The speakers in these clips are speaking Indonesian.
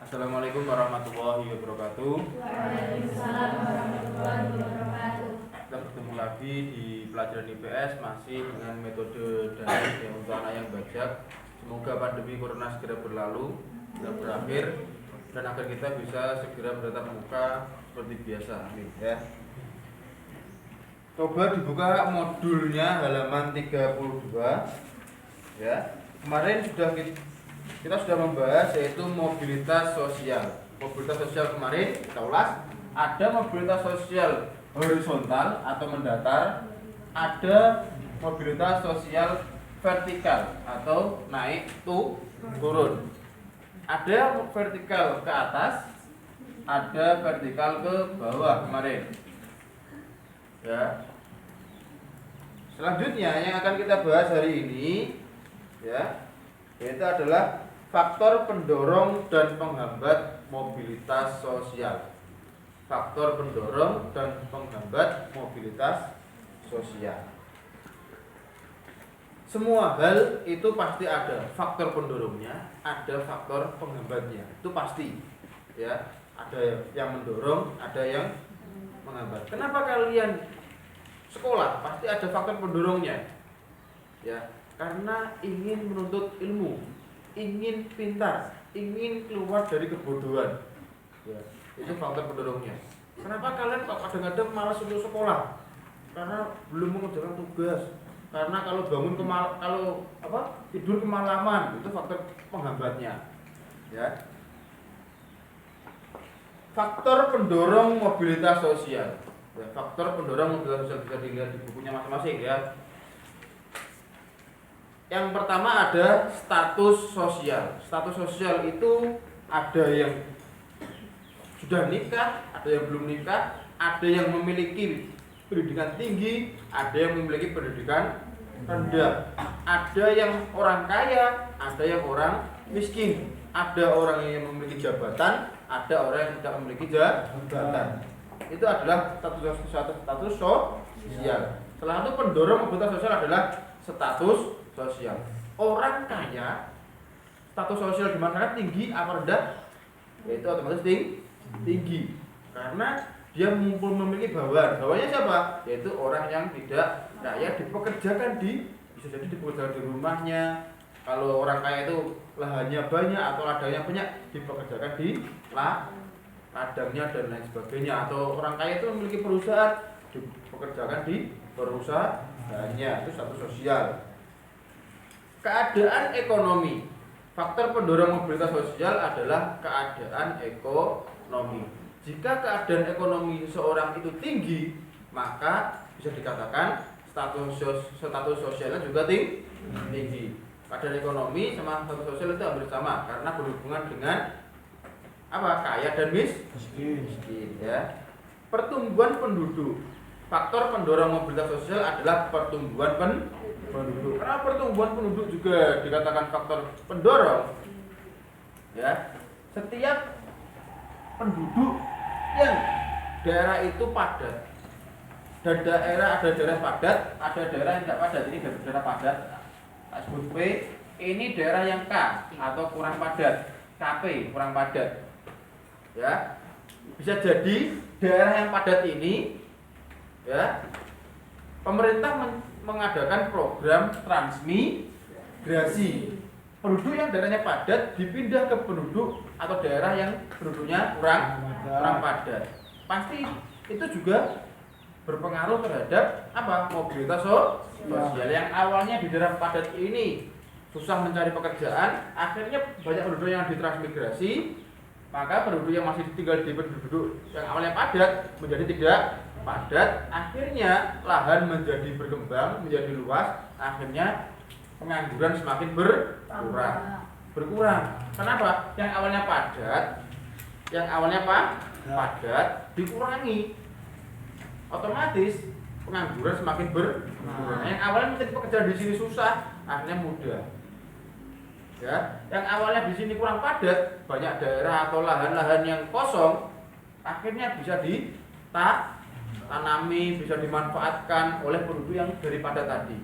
Assalamualaikum warahmatullahi wabarakatuh. Waalaikumsalam warahmatullahi wabarakatuh. Kita bertemu lagi di pelajaran IPS masih dengan metode daring ya, untuk anak yang bajak. Semoga pandemi corona segera berlalu, segera berakhir, dan agar kita bisa segera bertatap muka seperti biasa. Amin ya. Coba dibuka modulnya halaman 32 ya. Kemarin kita sudah membahas yaitu mobilitas sosial. Mobilitas sosial kemarin kita ulas. Ada mobilitas sosial horizontal atau mendatar, ada mobilitas sosial vertikal atau naik turun. Ada vertikal ke atas, ada vertikal ke bawah kemarin. Ya. Selanjutnya yang akan kita bahas hari ini ya, yaitu adalah faktor pendorong dan penghambat mobilitas sosial. Faktor pendorong dan penghambat mobilitas sosial. Semua hal itu pasti ada faktor pendorongnya, ada faktor penghambatnya. Itu pasti. Ya, ada yang mendorong, ada yang menghambat. Kenapa kalian sekolah? Pasti ada faktor pendorongnya. Ya, karena ingin menuntut ilmu, ingin pintar, ingin keluar dari kebodohan. Ya, itu faktor pendorongnya. Kenapa kalian kok kadang-kadang malas untuk sekolah? Karena belum mengerjakan tugas. Karena kalau tidur kemalaman, itu faktor penghambatnya. Ya. Faktor pendorong mobilitas sosial. Ya, faktor pendorong mobilitas sosial bisa dilihat di bukunya masing-masing ya. Yang pertama ada status sosial. Status sosial itu ada yang sudah nikah, ada yang belum nikah, ada yang memiliki pendidikan tinggi, ada yang memiliki pendidikan rendah, ada yang orang kaya, ada yang orang miskin, ada orang yang memiliki jabatan, ada orang yang tidak memiliki jabatan. Itu adalah status sosial. Setelah itu pendorong mobilitas sosial adalah status sosial. Orang kaya, status sosial di masyarakat tinggi apa rendah? Yaitu otomatis tinggi. Karena dia memiliki bawahan. Bawahannya siapa? Yaitu orang yang tidak kaya dipekerjakan bisa jadi dipekerjakan di rumahnya. Kalau orang kaya itu lahannya banyak atau ladangnya banyak, dipekerjakan di ladangnya dan lain sebagainya. Atau orang kaya itu memiliki perusahaan, dipekerjakan di perusahaannya. Itu status sosial. Keadaan ekonomi. Faktor pendorong mobilitas sosial adalah keadaan ekonomi. Jika keadaan ekonomi seseorang itu tinggi, maka bisa dikatakan status sosialnya juga tinggi. Keadaan ekonomi sama status sosial itu hampir sama karena berhubungan dengan kaya dan miskin ya. Pertumbuhan penduduk. Faktor pendorong mobilitas sosial adalah pertumbuhan penduduk. Karena pertumbuhan penduduk juga dikatakan faktor pendorong. Ya. Setiap penduduk yang daerah itu padat. Dan ada daerah padat, ada daerah yang tidak padat. Ini daerah padat. Sebut P, ini daerah yang K atau kurang padat. KP kurang padat. Ya. Bisa jadi daerah yang padat ini ya, pemerintah mengadakan program transmigrasi. Penduduk yang daerahnya padat dipindah ke penduduk atau daerah yang penduduknya kurang padat. Pasti itu juga berpengaruh terhadap mobilitas sosial. Yang awalnya di daerah padat ini susah mencari pekerjaan, akhirnya banyak penduduk yang ditransmigrasi, maka penduduk yang masih tinggal di penduduk yang awalnya padat menjadi tidak padat, akhirnya lahan menjadi berkembang, menjadi luas, akhirnya pengangguran semakin berkurang. Kenapa? Yang awalnya padat dikurangi, otomatis pengangguran semakin berkurang. Yang awalnya mencari pekerjaan di sini susah, akhirnya mudah. Ya, yang awalnya di sini kurang padat, banyak daerah atau lahan-lahan yang kosong, akhirnya bisa ditanami, bisa dimanfaatkan oleh penduduk yang dari padat tadi.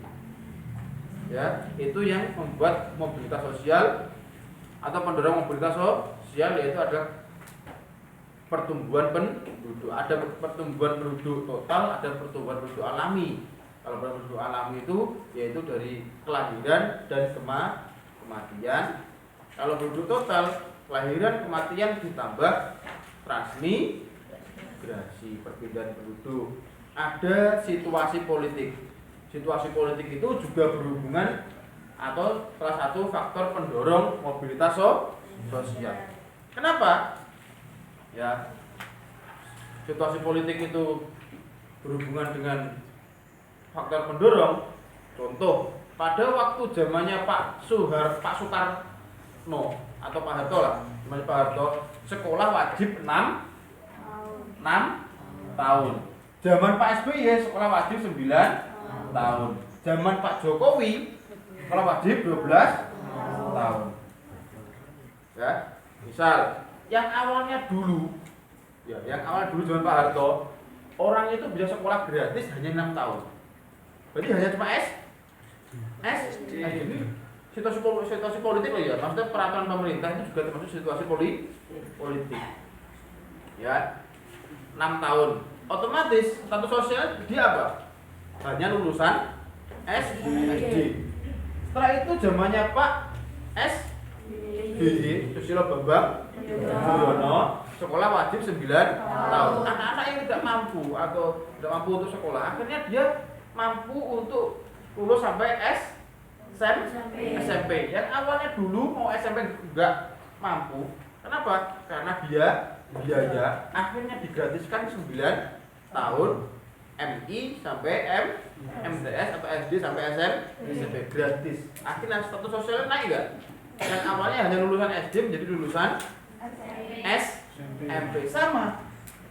Ya, itu yang membuat mobilitas sosial atau pendorong mobilitas sosial, yaitu ada pertumbuhan penduduk. Ada pertumbuhan penduduk total, ada pertumbuhan penduduk alami. Kalau penduduk alami itu yaitu dari kelahiran dan kematian. Kalau penduduk total, kelahiran, kematian ditambah transmigrasi, perpindahan penduduk. Ada situasi politik. Situasi politik itu juga berhubungan atau salah satu faktor pendorong mobilitas sosial. Kenapa? Ya, situasi politik itu berhubungan dengan faktor pendorong. Contoh, pada waktu zamannya Pak Soekarno atau Pak Harto lah, zamannya Pak Harto, sekolah wajib 6 tahun. Zaman Pak SBY sekolah wajib 9 tahun. Zaman Pak Jokowi sekolah wajib 12 tahun. Ya, misal yang awalnya dulu zaman Pak Harto, orang itu bisa sekolah gratis hanya 6 tahun. Berarti hanya cuma ini situasi politik loh ya. Maksudnya peraturan pemerintah itu juga termasuk situasi politik. Ya. 6 tahun. Otomatis status sosial dia apa? Hanya lulusan SD. Setelah itu zamannya Pak SBY, Susilo Bambang Yudhoyono, sekolah wajib 9 tahun. Anak-anak yang tidak mampu atau tidak mampu untuk sekolah, akhirnya dia mampu untuk lulus sampai SMP. Yang awalnya dulu mau SMP enggak mampu. Kenapa? Karena biaya akhirnya digratiskan 9 tahun, MI sampai MTS atau SD sampai SMP gratis. Akhirnya status sosial naik enggak? Yang awalnya hanya lulusan SD menjadi lulusan SMP. Sama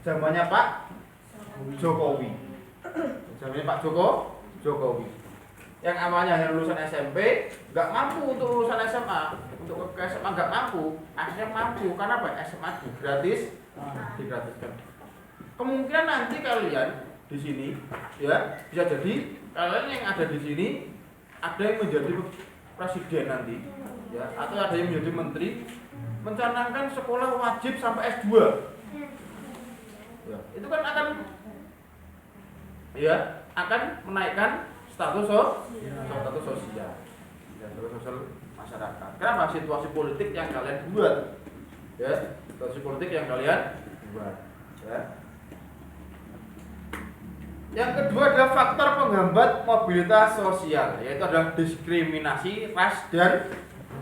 zamannya Pak Jokowi. Yang awalnya hanya lulusan SMP, nggak mampu untuk lulusan SMA, untuk ke SMA nggak mampu, akhirnya mampu. Karena apa? SMA digratiskan. Kemungkinan nanti kalian di sini, ya bisa jadi kalian yang ada di sini ada yang menjadi presiden nanti, ya, atau ada yang menjadi menteri, mencanangkan sekolah wajib sampai S2. Ya, itu kan akan menaikkan status sosial masyarakat. Kenapa? Situasi politik yang kalian buat, ya, ya. Yang kedua adalah faktor penghambat mobilitas sosial, yaitu adalah diskriminasi ras dan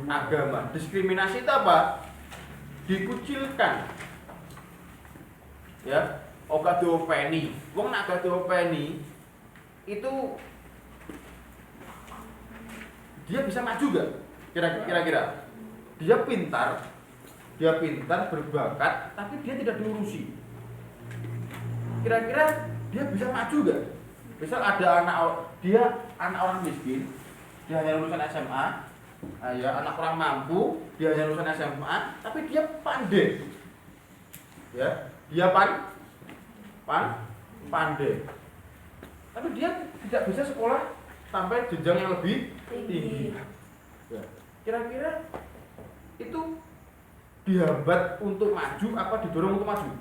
agama. Diskriminasi itu apa? Dikucilkan. Ya, oga diopeni. Wong nak gak diopeni itu dia bisa maju gak? Kira-kira. Dia pintar, berbakat, tapi dia tidak diurusi. Kira-kira dia bisa maju gak? Misal ada anak orang miskin, dia hanya lulusan SMA, ya, anak orang mampu, dia hanya lulusan SMA, tapi dia pandai. Ya, dia pandai. Tapi dia tidak bisa sekolah sampai jenjang yang lebih tinggi. Ya. Kira-kira itu dihambat untuk maju apa didorong untuk maju?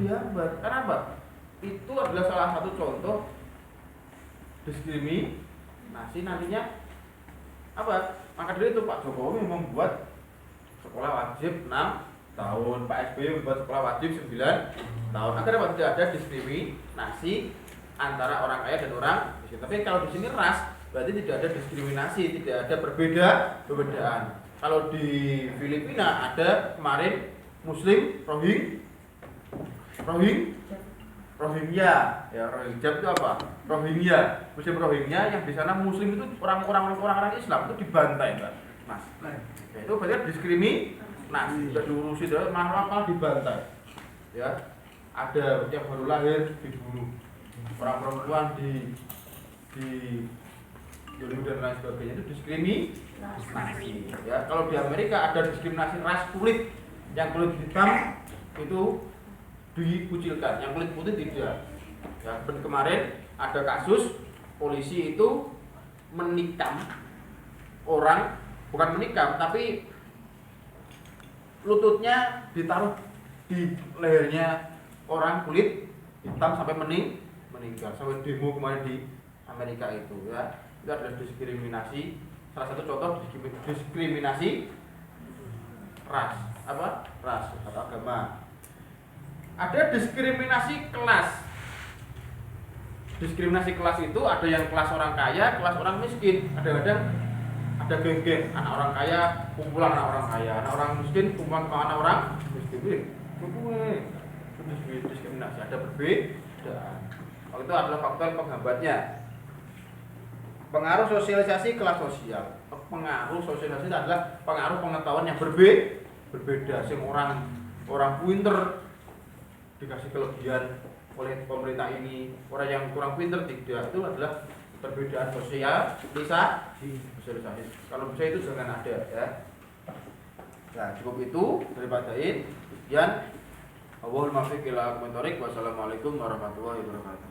Dihambat. Kenapa? Itu adalah salah satu contoh diskriminasi nantinya apa? Maka dari itu Pak Jokowi membuat sekolah wajib 6 tahun, Pak SBY membuat sekolah wajib 9 tahun. Agar apa? Tidak ada diskriminasi antara orang kaya dan orang miskin. Tapi kalau di sini ras, berarti tidak ada diskriminasi, tidak ada perbedaan. Kalau di Filipina ada kemarin Muslim Rohingya, ya, Rohingya itu apa? Muslim Rohingya yang di sana Muslim itu orang-orang Islam itu dibantai, Mas. Itu berarti diskriminasi, tidak diurusi, malah dibantai. Ya, ada yang baru lahir dibunuh, orang perempuan dibunuh dan lain sebagainya, itu diskriminasi. Ya, kalau di Amerika ada diskriminasi ras kulit, yang kulit hitam itu dikucilkan, yang kulit putih tidak. Ya, kemarin ada kasus polisi itu menikam orang, bukan menikam tapi lututnya ditaruh di lehernya orang kulit hitam sampai meninggal, sampai demo kemarin di Amerika itu ya. Itu adalah diskriminasi, salah satu contoh diskriminasi ras atau agama. Ada diskriminasi kelas. Diskriminasi kelas itu ada yang kelas orang kaya, kelas orang miskin. Kadang-kadang ada geng-geng, anak orang kaya kumpulan anak orang kaya, anak orang miskin kumpulan anak orang miskin. Itu diskriminasi, ada perbedaan. Itu adalah faktor penghambatnya. Pengaruh sosialisasi kelas sosial. Pengaruh sosialisasi adalah pengaruh pengetahuan yang berbeda. Sing orang pinter dikasih kelebihan oleh pemerintah ini, orang yang kurang pinter tidak. Itu adalah perbedaan sosialisasi. Kalau bisa itu jangan ada ya. Nah, cukup itu daripada ini. Sekian. Wallahul muwaffiq ila aqwamit thoriq. Wassalamualaikum warahmatullahi wabarakatuh.